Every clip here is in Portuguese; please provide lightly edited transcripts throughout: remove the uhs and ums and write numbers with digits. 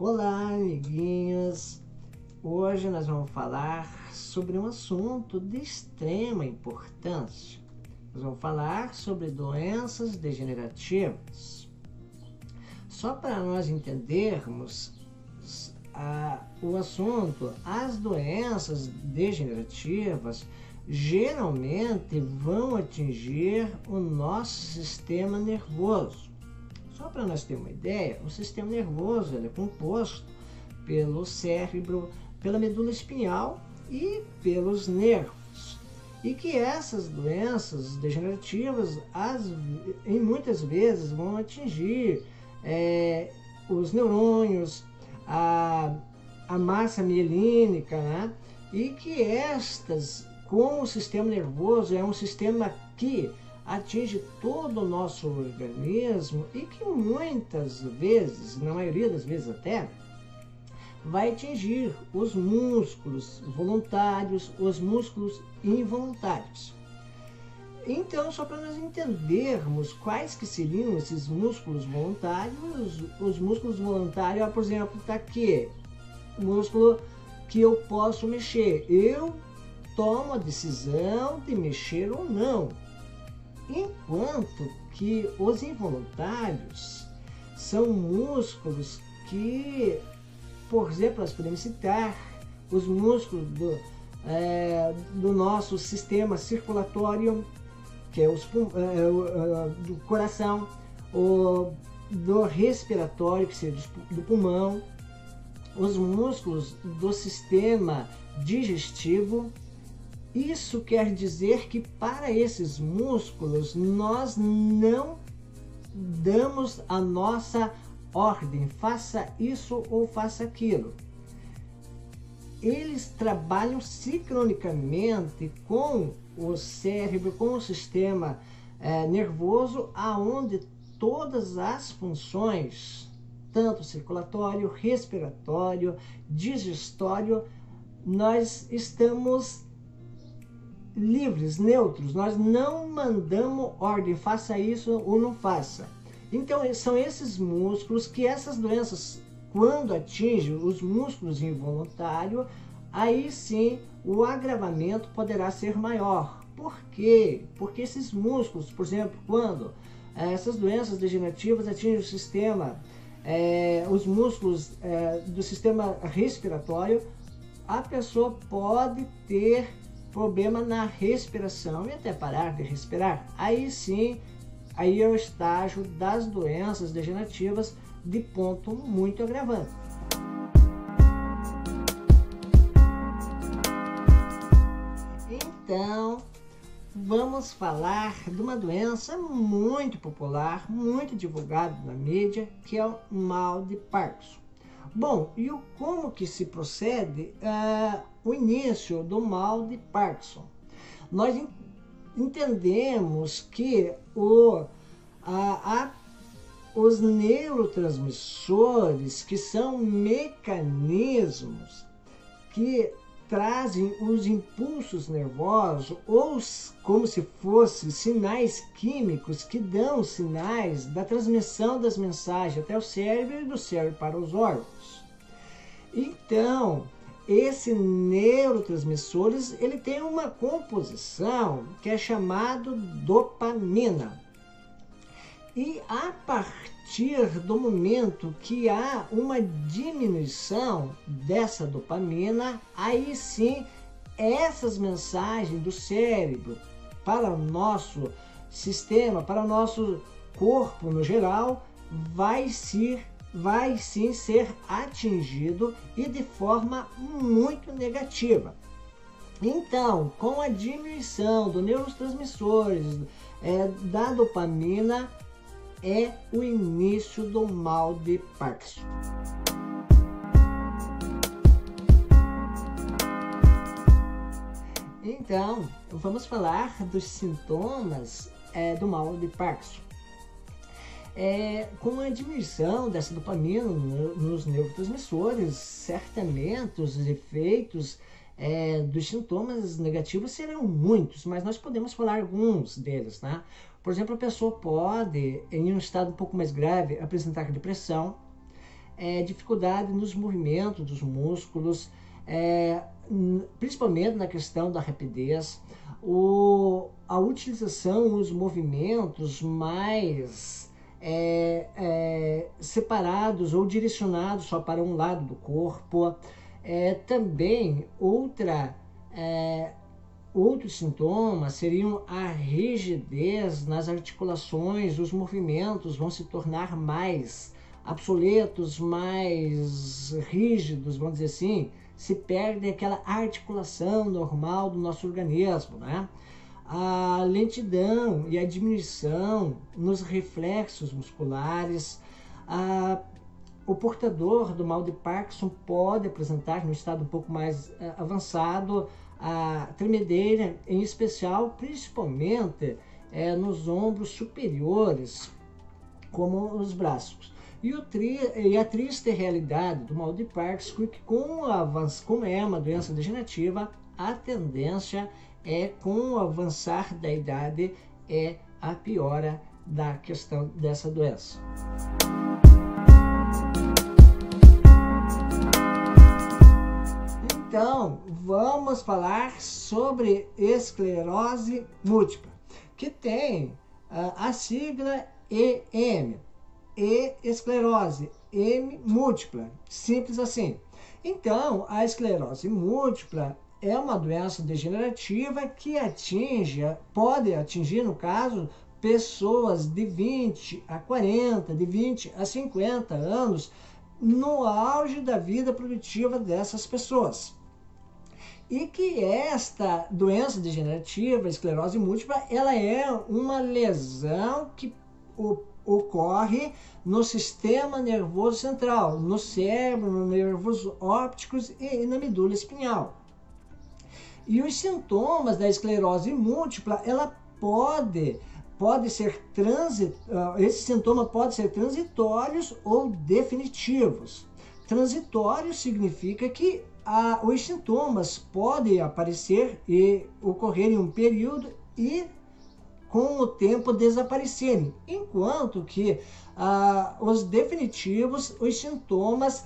Olá, amiguinhos! Hoje nós vamos falar sobre um assunto de extrema importância. Nós vamos falar sobre doenças degenerativas. Só para nós entendermos o assunto, as doenças degenerativas geralmente vão atingir o nosso sistema nervoso. Só para nós termos uma ideia, o sistema nervoso é composto pelo cérebro, pela medula espinhal e pelos nervos. E que essas doenças degenerativas, muitas vezes, vão atingir os neurônios, a massa mielínica, né? E que estas, como o sistema nervoso é um sistema que atinge todo o nosso organismo e que muitas vezes, na maioria das vezes até, vai atingir os músculos voluntários, os músculos involuntários. Então, só para nós entendermos quais que seriam esses músculos voluntários, os músculos voluntários, por exemplo, está aqui, o músculo que eu posso mexer. Eu tomo a decisão de mexer ou não. Enquanto que os involuntários são músculos que, por exemplo, nós podemos citar os músculos do nosso sistema circulatório, que é do coração, do respiratório, que seria do pulmão, os músculos do sistema digestivo. Isso quer dizer que para esses músculos nós não damos a nossa ordem, faça isso ou faça aquilo. Eles trabalham sincronicamente com o cérebro, com o sistema nervoso, aonde todas as funções, tanto circulatório, respiratório, digestório, nós estamos livres, neutros, nós não mandamos ordem, faça isso ou não faça. Então são esses músculos que essas doenças, quando atingem os músculos involuntários, aí sim o agravamento poderá ser maior. Por quê? Porque esses músculos, por exemplo, quando essas doenças degenerativas atingem o sistema, os músculos do sistema respiratório, a pessoa pode ter problema na respiração e até parar de respirar. Aí sim, aí é o estágio das doenças degenerativas de ponto muito agravante. Então, vamos falar de uma doença muito popular, muito divulgada na mídia, que é o mal de Parkinson. Bom, e como que se procede o início do mal de Parkinson? Nós entendemos que os neurotransmissores, que são mecanismos que trazem os impulsos nervosos, ou como se fossem sinais químicos que dão sinais da transmissão das mensagens até o cérebro e do cérebro para os órgãos. Então, esse neurotransmissores, ele tem uma composição que é chamado dopamina. E a partir do momento que há uma diminuição dessa dopamina, aí sim essas mensagens do cérebro para o nosso sistema, para o nosso corpo no geral, vai sim ser atingido e de forma muito negativa. Então, com a diminuição dos neurotransmissores, da dopamina, é o início do mal de Parkinson. Então, vamos falar dos sintomas do mal de Parkinson. Com a diminuição dessa dopamina nos neurotransmissores, certamente os efeitos dos sintomas negativos serão muitos, mas nós podemos falar alguns deles, né? Por exemplo, a pessoa pode, em um estado um pouco mais grave, apresentar depressão, dificuldade nos movimentos dos músculos, principalmente na questão da rapidez, a utilização, os movimentos mais separados ou direcionados só para um lado do corpo. Também outros sintomas seriam a rigidez nas articulações, os movimentos vão se tornar mais obsoletos, mais rígidos, vamos dizer assim, se perde aquela articulação normal do nosso organismo, né? A lentidão e a diminuição nos reflexos musculares. O portador do mal de Parkinson pode apresentar, no estado um pouco mais avançado, a tremedeira, em especial, principalmente nos ombros superiores, como os braços. E a triste realidade do mal de Parkinson é que, como é uma doença degenerativa, a tendência com o avançar da idade, a piora da questão dessa doença. Então, vamos falar sobre esclerose múltipla, que tem a sigla EM. Esclerose, M múltipla, simples assim. Então, a esclerose múltipla é uma doença degenerativa que pode atingir, no caso, pessoas de 20 a 40, de 20 a 50 anos, no auge da vida produtiva dessas pessoas. E que esta doença degenerativa, esclerose múltipla, ela é uma lesão que ocorre no sistema nervoso central, no cérebro, nos nervos ópticos e na medula espinhal. E os sintomas da esclerose múltipla, esse sintoma pode ser transitórios ou definitivos. Transitório significa que os sintomas podem aparecer e ocorrer em um período e com o tempo desaparecerem, enquanto que os definitivos, os sintomas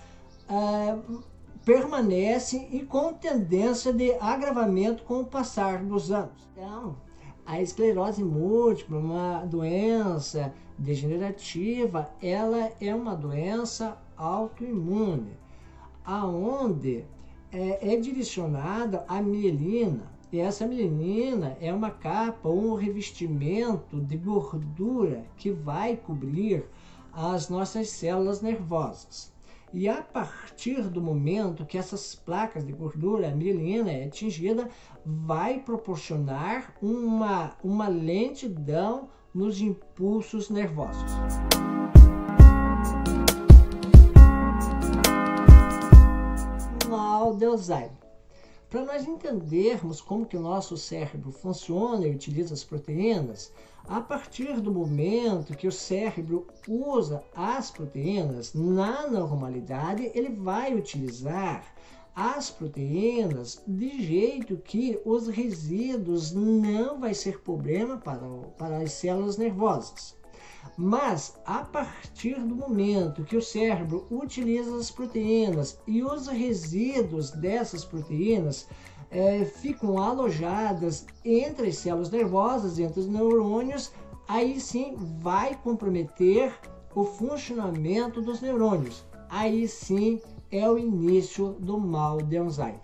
permanecem e com tendência de agravamento com o passar dos anos. Então, a esclerose múltipla, uma doença degenerativa, ela é uma doença autoimune, aonde é direcionada a mielina. E essa mielina é uma capa ou um revestimento de gordura que vai cobrir as nossas células nervosas. E a partir do momento que essas placas de gordura, a mielina, é atingida, vai proporcionar uma lentidão nos impulsos nervosos. Mal de Alzheimer. Para nós entendermos como que o nosso cérebro funciona e utiliza as proteínas, a partir do momento que o cérebro usa as proteínas, na normalidade, ele vai utilizar as proteínas de jeito que os resíduos não vai ser problema para as células nervosas. Mas, a partir do momento que o cérebro utiliza as proteínas e os resíduos dessas proteínas ficam alojadas entre as células nervosas, entre os neurônios, aí sim vai comprometer o funcionamento dos neurônios. Aí sim é o início do mal de Alzheimer.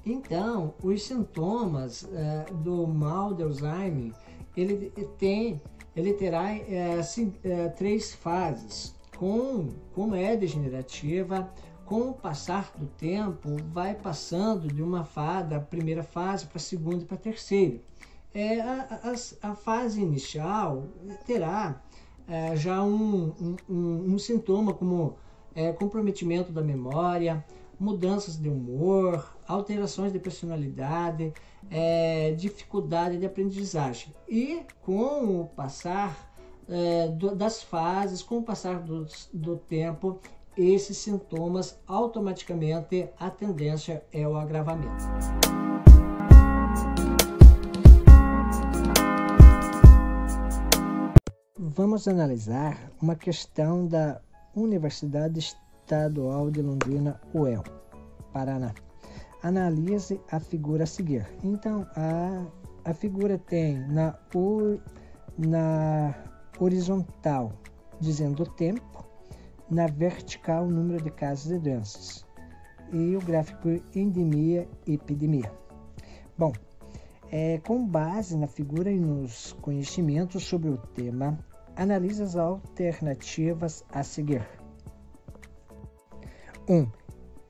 Então, os sintomas do mal de Alzheimer, ele terá três fases. Como é degenerativa, com o passar do tempo, vai passando de uma fase, da primeira fase para a segunda e para a terceira. A fase inicial terá já um sintoma como comprometimento da memória, mudanças de humor, alterações de personalidade, dificuldade de aprendizagem. E com o passar das fases, com o passar do tempo, esses sintomas, automaticamente, a tendência é o agravamento. vamos analisar uma questão da Universidade Estadual de Londrina, UEL, Paraná. Analise a figura a seguir. Então, a figura tem na horizontal dizendo o tempo, na vertical o número de casos de doenças e o gráfico endemia e epidemia. Bom, com base na figura e nos conhecimentos sobre o tema, analise as alternativas a seguir. 1.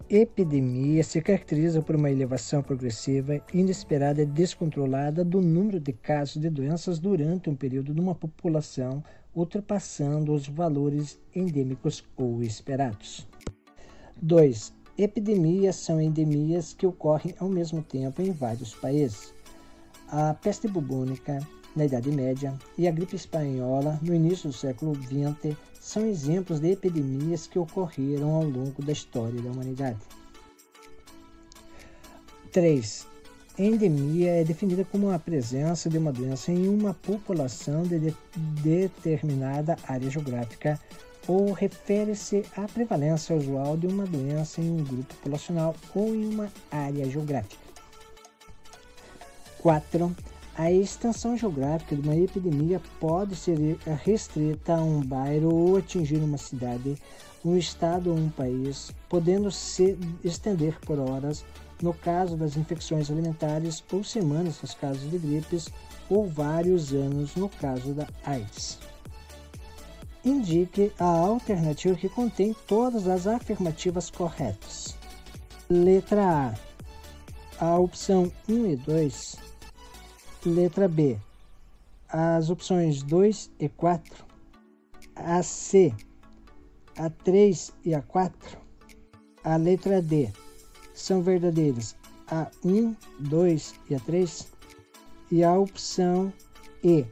Epidemia se caracteriza por uma elevação progressiva, inesperada e descontrolada do número de casos de doenças durante um período de uma população, ultrapassando os valores endêmicos ou esperados. 2. Epidemias são endemias que ocorrem ao mesmo tempo em vários países. A peste bubônica, na Idade Média, e a gripe espanhola, no início do século XX, são exemplos de epidemias que ocorreram ao longo da história da humanidade. 3. Endemia é definida como a presença de uma doença em uma população de determinada área geográfica ou refere-se à prevalência usual de uma doença em um grupo populacional ou em uma área geográfica. 4. A extensão geográfica de uma epidemia pode ser restrita a um bairro ou atingir uma cidade, um estado ou um país, podendo se estender por horas, no caso das infecções alimentares, ou semanas nos casos de gripes, ou vários anos no caso da AIDS. Indique a alternativa que contém todas as afirmativas corretas. Letra A. A opção 1 e 2. Letra B, as opções 2 e 4, a C, a 3 e a 4, a letra D, são verdadeiras a 1, 2 e a 3, e a opção E,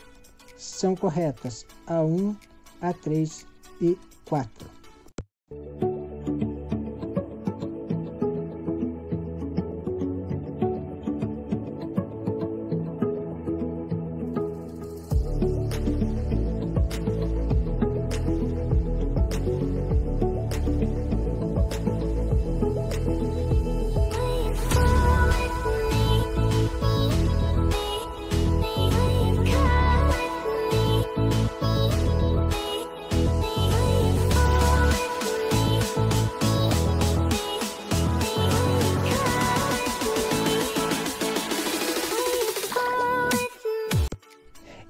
são corretas a 1, a 3 e 4.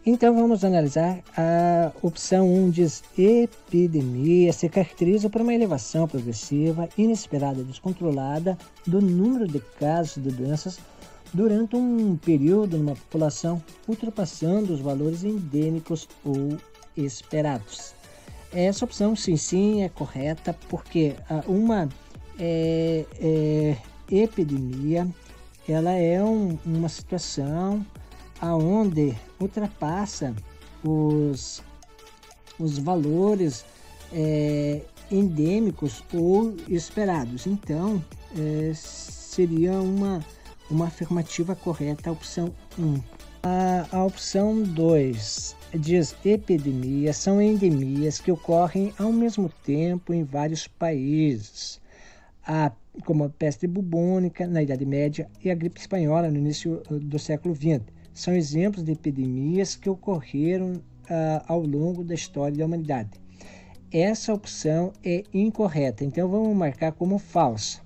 Então vamos analisar a opção 1, diz epidemia se caracteriza por uma elevação progressiva, inesperada e descontrolada do número de casos de doenças durante um período numa população, ultrapassando os valores endêmicos ou esperados. Essa opção sim é correta, porque uma epidemia ela é uma situação aonde ultrapassa os valores endêmicos ou esperados. Então, seria uma afirmativa correta a opção 1. A opção 2 diz epidemias são endemias que ocorrem ao mesmo tempo em vários países, como a peste bubônica na Idade Média e a gripe espanhola no início do século XX. São exemplos de epidemias que ocorreram ao longo da história da humanidade. Essa opção é incorreta, então vamos marcar como falsa.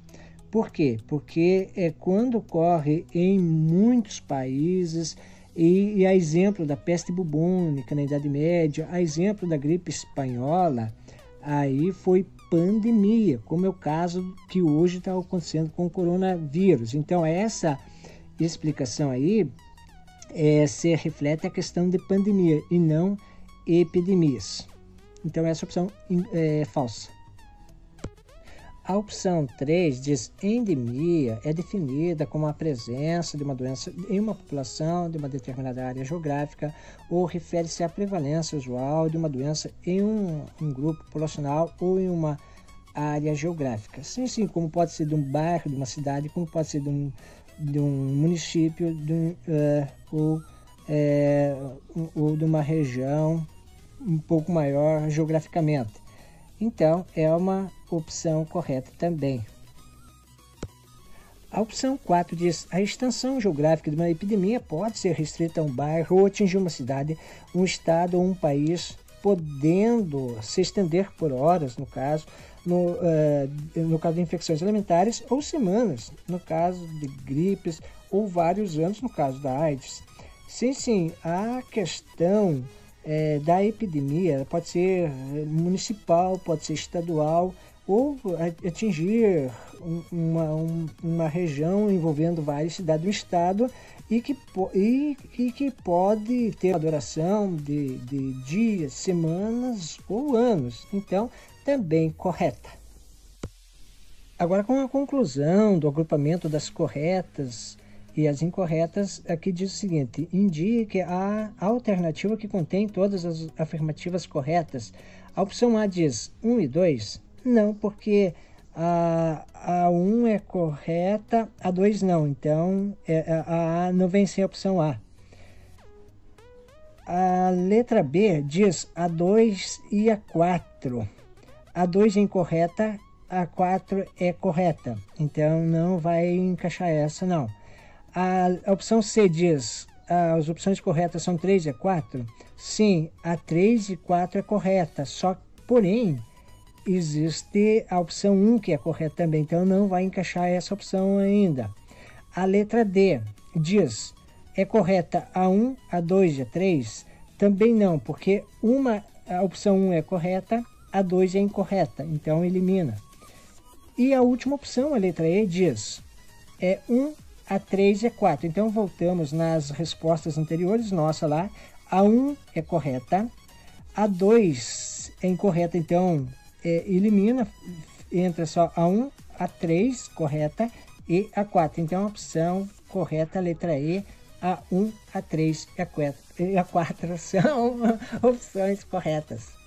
Por quê? Porque quando ocorre em muitos países, e a exemplo da peste bubônica na Idade Média, a exemplo da gripe espanhola, aí foi pandemia, como é o caso que hoje está acontecendo com o coronavírus. Então essa explicação aí se reflete a questão de pandemia e não epidemias. Então essa opção é falsa. A opção 3 diz endemia é definida como a presença de uma doença em uma população de uma determinada área geográfica ou refere-se à prevalência usual de uma doença em um grupo populacional ou em uma área geográfica. Sim, como pode ser de um bairro, de uma cidade, como pode ser de um município ou de uma região um pouco maior geograficamente. Então, é uma opção correta também. A opção 4 diz: a extensão geográfica de uma epidemia pode ser restrita a um bairro ou atingir uma cidade, um estado ou um país, podendo se estender por horas, no caso de infecções alimentares, ou semanas, no caso de gripes, ou vários anos, no caso da AIDS. Sim, a questão da epidemia pode ser municipal, pode ser estadual, ou atingir uma região envolvendo várias cidades do estado e que pode ter uma duração de dias, semanas ou anos. Então, também correta. Agora, com a conclusão do agrupamento das corretas e as incorretas, aqui diz o seguinte: indique a alternativa que contém todas as afirmativas corretas. A opção A diz 1 e 2. Não, porque a 1 é correta, a 2 não. Então, a A não vem sem a opção A. A letra B diz a 2 e a 4. A 2 é incorreta, a 4 é correta. Então, não vai encaixar essa, não. A opção C diz as opções corretas são 3 e 4. Sim, a 3 e 4 é correta, porém, existe a opção 1 que é correta também, então não vai encaixar essa opção ainda. A letra D diz: é correta a 1, a 2 e a 3? Também não, porque a opção 1 é correta, a 2 é incorreta, então elimina. E a última opção, a letra E, diz: 1, a 3 e a 4. Então voltamos nas respostas anteriores, nossa lá. A 1 é correta, a 2 é incorreta, então elimina, entra só a 1, a 3, correta, e a 4. Então, a opção correta, a letra E, a 1, a 3 e a 4 são opções corretas.